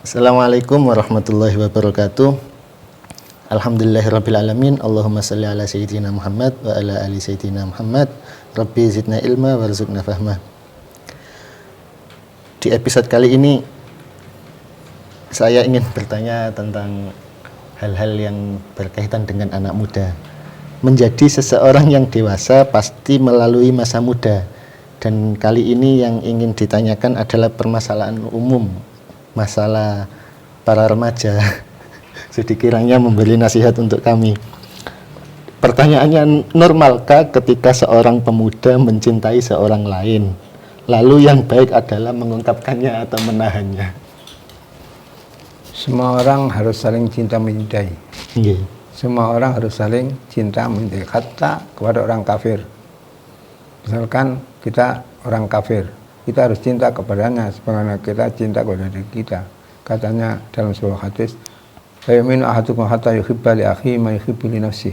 Assalamualaikum warahmatullahi wabarakatuh. Alhamdulillahirrabbilalamin. Allahumma salli ala sayyidina Muhammad wa ala ali sayyidina Muhammad. Rabbi zidna ilma warzuqna fahma. Di episode kali ini saya ingin bertanya tentang hal-hal yang berkaitan dengan anak muda. Menjadi seseorang yang dewasa pasti melalui masa muda. Dan kali ini yang ingin ditanyakan adalah permasalahan umum, masalah para remaja. Sedikiranya memberi nasihat untuk kami. Pertanyaannya, normalkah ketika seorang pemuda mencintai seorang lain, lalu yang baik adalah mengungkapkannya atau menahannya? Semua orang harus saling cinta mencintai. Yeah. Semua orang harus saling cinta mencintai. Kata kepada orang kafir. Misalkan kita orang kafir, kita harus cinta kepadanya sebagaimana kita cinta kepada diri kita. Katanya dalam sebuah hadis, la yu'minu ahadukum hatta yuhibba li akhihi ma yuhibbu li nafsihi.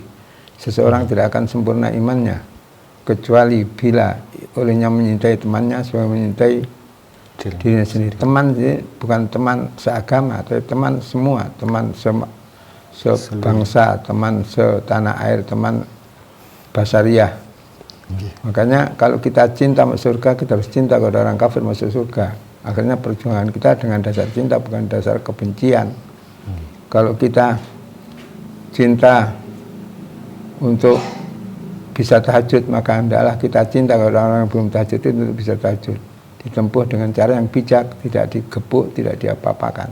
Seseorang tidak akan sempurna imannya kecuali bila olehnya menyintai temannya sebagaimana mencintai dirinya sendiri. Teman bukan teman seagama, tapi teman semua, teman sebangsa, teman setanah air, teman basariah. Makanya kalau kita cinta masuk surga, kita harus cinta kepada orang kafir masuk surga. Akhirnya perjuangan kita dengan dasar cinta, bukan dasar kebencian. Kalau kita cinta untuk bisa tahajud, maka hendaklah kita cinta kepada orang yang belum tahajud itu untuk bisa tahajud. Ditempuh dengan cara yang bijak, tidak digebuk, tidak diapa-apakan.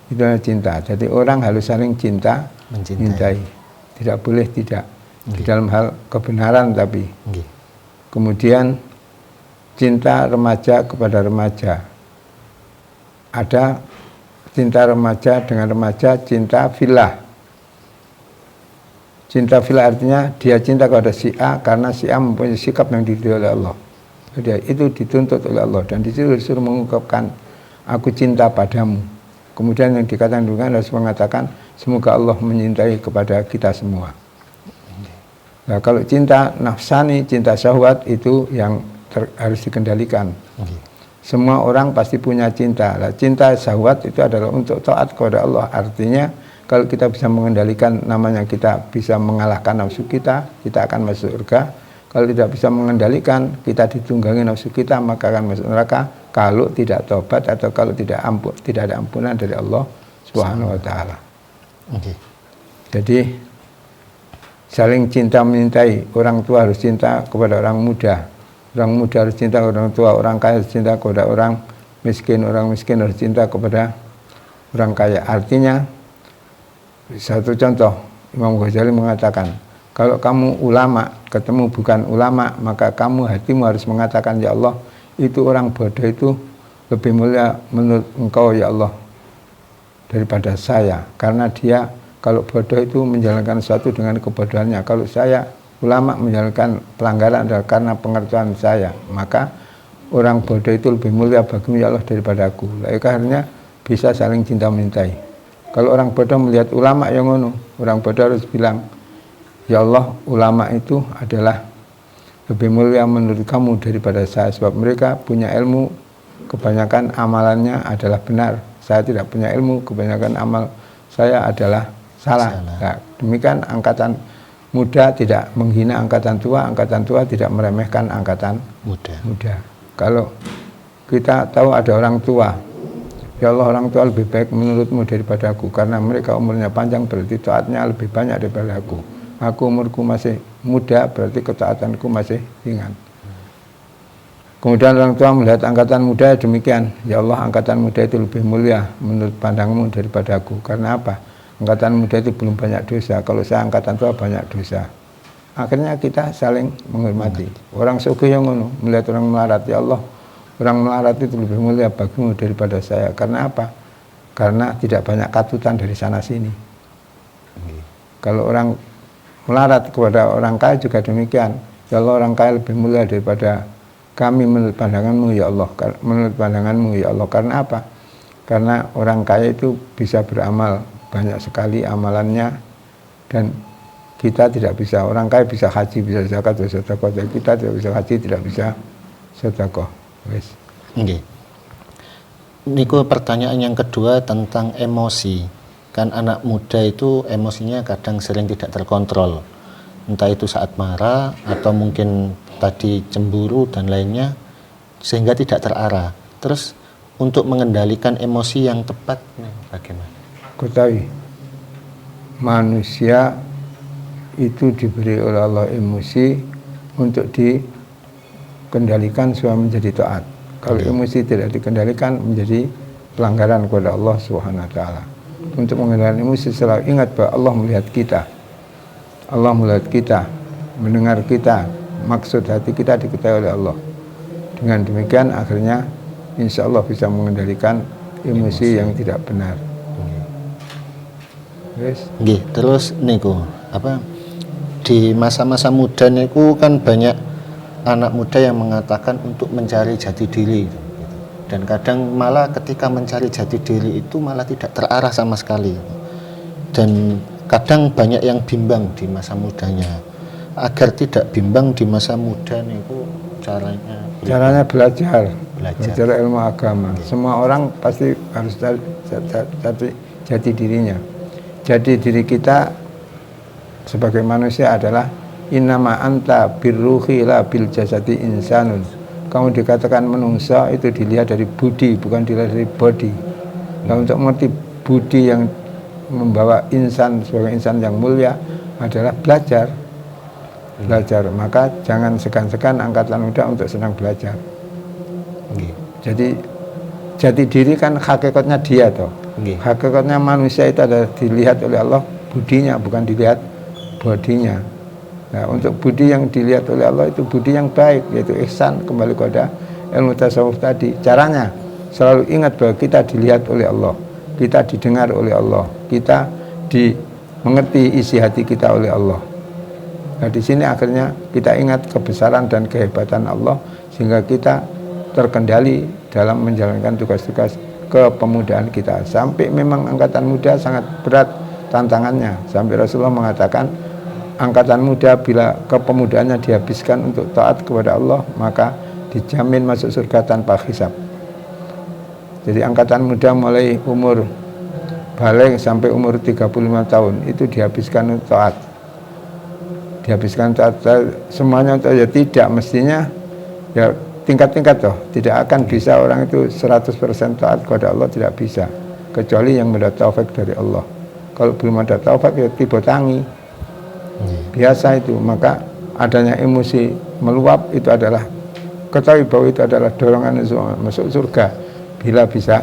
Itu adalah cinta. Jadi orang harus saling cinta, mencintai. Tidak boleh tidak. Di dalam hal kebenaran tapi. Kemudian cinta remaja kepada remaja. Ada cinta remaja dengan remaja, cinta filah. Cinta filah artinya dia cinta kepada si A karena si A mempunyai sikap yang diridhoi oleh Allah. Jadi itu dituntut oleh Allah dan disuruh mengungkapkan aku cinta padamu. Kemudian yang dikatakan harus mengatakan semoga Allah menyintai kepada kita semua. Nah, kalau cinta nafsani, cinta syahwat itu yang harus dikendalikan. Semua orang pasti punya cinta. Nah, cinta syahwat itu adalah untuk taat kepada Allah. Artinya kalau kita bisa mengendalikan, namanya kita bisa mengalahkan nafsu kita, kita akan masuk surga. Kalau tidak bisa mengendalikan, kita ditunggangi nafsu kita, maka akan masuk neraka. Kalau tidak tobat atau kalau tidak ada ampunan dari Allah Subhanahu wa taala. Jadi saling cinta mencintai. Orang tua harus cinta kepada orang muda. Orang muda harus cinta kepada orang tua. Orang kaya harus cinta kepada orang miskin. Orang miskin harus cinta kepada orang kaya. Artinya, satu contoh, Imam Ghazali mengatakan, kalau kamu ulama, ketemu bukan ulama, maka kamu hatimu harus mengatakan, ya Allah, itu orang bodoh itu lebih mulia menurut engkau, ya Allah, daripada saya. Karena dia kalau bodoh itu menjalankan sesuatu dengan kebodohannya. Kalau saya ulama menjalankan pelanggaran adalah karena pengetahuan saya. Maka orang bodoh itu lebih mulia bagimu ya Allah daripada aku. Akhirnya bisa saling cinta mencintai. Kalau orang bodoh melihat ulama yang ngono, orang bodoh harus bilang, ya Allah, ulama itu adalah lebih mulia menurut kamu daripada saya. Sebab mereka punya ilmu, kebanyakan amalannya adalah benar. Saya tidak punya ilmu, kebanyakan amal saya adalah salah. Nah, demikian angkatan muda tidak menghina angkatan tua tidak meremehkan angkatan muda. Kalau kita tahu ada orang tua, ya Allah, orang tua lebih baik menurutmu daripada aku, karena mereka umurnya panjang berarti taatnya lebih banyak daripada aku. Aku umurku masih muda berarti ketaatanku masih ringan. Kemudian orang tua melihat angkatan muda demikian, ya Allah, angkatan muda itu lebih mulia menurut pandangmu daripada aku. Karena apa? Angkatan muda itu belum banyak dosa. Kalau saya angkatan tua banyak dosa. Akhirnya kita saling menghormati. Orang sugih yang ngono melihat orang melarat, ya Allah, orang melarat itu lebih mulia bagimu daripada saya. Karena apa? Karena tidak banyak katutan dari sana sini. Kalau orang melarat kepada orang kaya juga demikian. Ya Allah, orang kaya lebih mulia daripada kami menurut pandanganmu ya Allah. Menurut pandanganmu ya Allah. Karena apa? Karena orang kaya itu bisa beramal banyak sekali amalannya, dan kita tidak bisa. Orang kaya bisa haji, bisa zakat, bisa sedekah. Kita tidak bisa haji, tidak bisa sedekah. Wes. Niku pertanyaan yang kedua tentang emosi. Kan anak muda itu emosinya kadang sering tidak terkontrol. Entah itu saat marah atau mungkin tadi cemburu dan lainnya, sehingga tidak terarah. Terus untuk mengendalikan emosi yang tepat bagaimana? Ketahui, manusia itu diberi oleh Allah emosi untuk dikendalikan supaya menjadi taat. Kalau emosi tidak dikendalikan menjadi pelanggaran kepada Allah Subhanahu wa taala. Untuk mengendalikan emosi selalu ingat bahwa Allah melihat kita. Allah melihat kita, mendengar kita, maksud hati kita diketahui oleh Allah. Dengan demikian akhirnya insya Allah bisa mengendalikan emosi yang tidak benar. Yes. Terus niku di masa-masa muda niku kan banyak anak muda yang mengatakan untuk mencari jati diri, dan kadang malah ketika mencari jati diri itu malah tidak terarah sama sekali, dan kadang banyak yang bimbang di masa mudanya. Agar tidak bimbang di masa muda niku caranya belajar ilmu agama. Semua orang pasti harus jati dirinya. Jati diri kita sebagai manusia adalah innama anta birruhi la bil jasadi insanun. Kamu dikatakan menungsa itu dilihat dari budi, bukan dilihat dari body. Nah, untuk mengerti budi yang membawa insan sebagai insan yang mulia adalah belajar. Maka jangan segan-segan angkatan muda untuk senang belajar. Jadi jati diri kan hakikatnya dia toh. Hakikatnya manusia itu adalah dilihat oleh Allah budinya, bukan dilihat bodinya. Nah, untuk budi yang dilihat oleh Allah itu budi yang baik, yaitu ihsan, kembali kepada ilmu tasawuf tadi. Caranya selalu ingat bahwa kita dilihat oleh Allah, kita didengar oleh Allah, kita dimengerti isi hati kita oleh Allah. Nah, di sini akhirnya kita ingat kebesaran dan kehebatan Allah sehingga kita terkendali dalam menjalankan tugas-tugas kepemudaan kita. Sampai memang angkatan muda sangat berat tantangannya. Sampai Rasulullah mengatakan angkatan muda bila kepemudaannya dihabiskan untuk taat kepada Allah, maka dijamin masuk surga tanpa hisab. Jadi angkatan muda mulai umur balik sampai umur 35 tahun itu dihabiskan untuk taat. Semuanya untuk ya tidak mestinya ya tingkat-tingkat toh. Tidak akan bisa orang itu 100% taat kepada Allah, tidak bisa. Kecuali yang mendapat taufik dari Allah. Kalau belum ada taufik ya tiba tangi. Biasa itu, maka adanya emosi meluap itu adalah ketahui bahwa itu adalah dorongan masuk surga bila bisa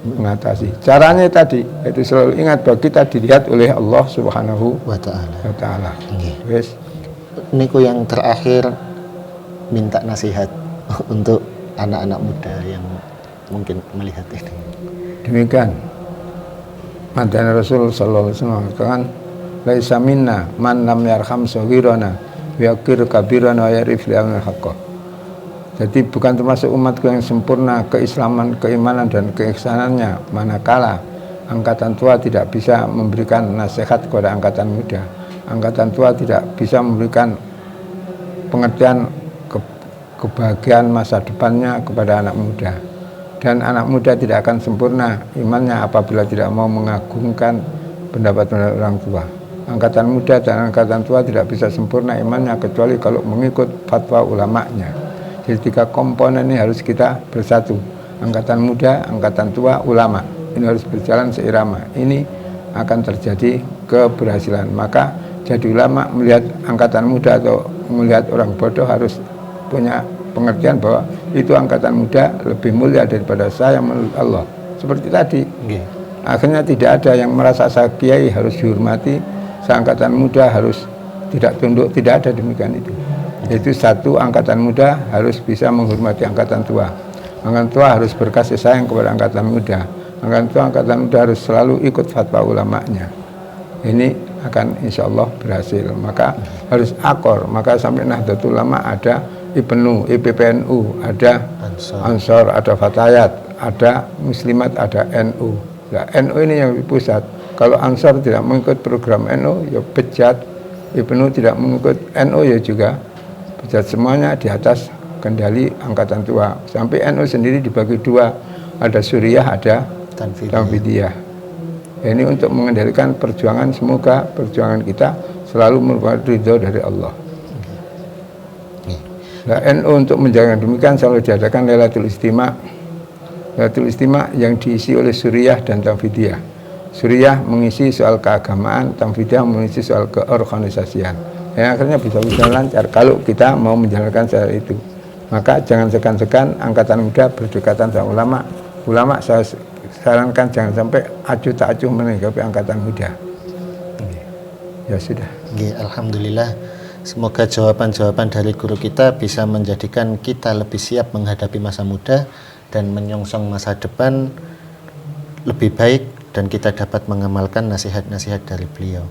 mengatasi. Caranya tadi itu selalu ingat bahwa kita dilihat oleh Allah Subhanahu wa taala. Wes. Niku yang terakhir minta nasihat untuk anak-anak muda yang mungkin melihat ini. Demikian. Mantan Rasul sallallahu alaihi wasallam mengatakan laisa minna man lam yarham saghirana wa yaqir kabirana wa yarif li'amil haqqah. Jadi bukan termasuk umatku yang sempurna keislaman, keimanan dan keihsanannya manakala angkatan tua tidak bisa memberikan nasihat kepada angkatan muda. Angkatan tua tidak bisa memberikan pengertian kebahagiaan masa depannya kepada anak muda. Dan anak muda tidak akan sempurna imannya apabila tidak mau mengagungkan pendapat-pendapat orang tua. Angkatan muda dan angkatan tua tidak bisa sempurna imannya kecuali kalau mengikut fatwa ulamanya. Jadi 3 komponen ini harus kita bersatu. Angkatan muda, angkatan tua, ulama. Ini harus berjalan seirama. Ini akan terjadi keberhasilan. Maka jadi ulama melihat angkatan muda atau melihat orang bodoh harus punya pengertian bahwa itu angkatan muda lebih mulia daripada saya menurut Allah. Seperti tadi. Akhirnya tidak ada yang merasa saya kiai harus dihormati, seangkatan muda harus tidak tunduk, tidak ada demikian itu. Yaitu satu, angkatan muda harus bisa menghormati angkatan tua. Angkatan tua harus berkasih sayang kepada angkatan muda. Angkatan muda harus selalu ikut fatwa ulamanya. Ini akan insya Allah berhasil. Maka harus akor. Maka sampai Nahdlatul Ulama ada IPNU, IPPNU, ada Ansor, ada Fatayat, ada Muslimat, ada NU. Nah, NU ini yang di pusat. Kalau Ansor tidak mengikut program NU, ya bejat. IPNU tidak mengikut NU, ya juga bejat. Semuanya di atas kendali angkatan tua. Sampai NU sendiri dibagi 2. ada Suriyah, ada Tanfidiyah. Tanfidiyah. Ya, ini untuk mengendalikan perjuangan, semoga perjuangan kita selalu merupakan ridho dari Allah. Nah, NU untuk menjaga demikian selalu diadakan Lailatul Istima'. Lailatul Istima' yang diisi oleh Suriyah dan Tanfidiyah. Suriyah mengisi soal keagamaan, Tanfidiyah mengisi soal keorganisasian. Yang akhirnya bisa lancar kalau kita mau menjalankan secara itu. Maka jangan segan-segan angkatan muda berdekatan sama ulama. Ulama saya sarankan jangan sampai acuh tak acuh menanggapi angkatan muda. Ya sudah. Alhamdulillah. Semoga jawaban-jawaban dari guru kita bisa menjadikan kita lebih siap menghadapi masa muda dan menyongsong masa depan lebih baik, dan kita dapat mengamalkan nasihat-nasihat dari beliau.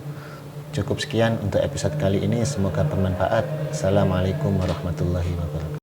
Cukup sekian untuk episode kali ini, semoga bermanfaat. Assalamualaikum warahmatullahi wabarakatuh.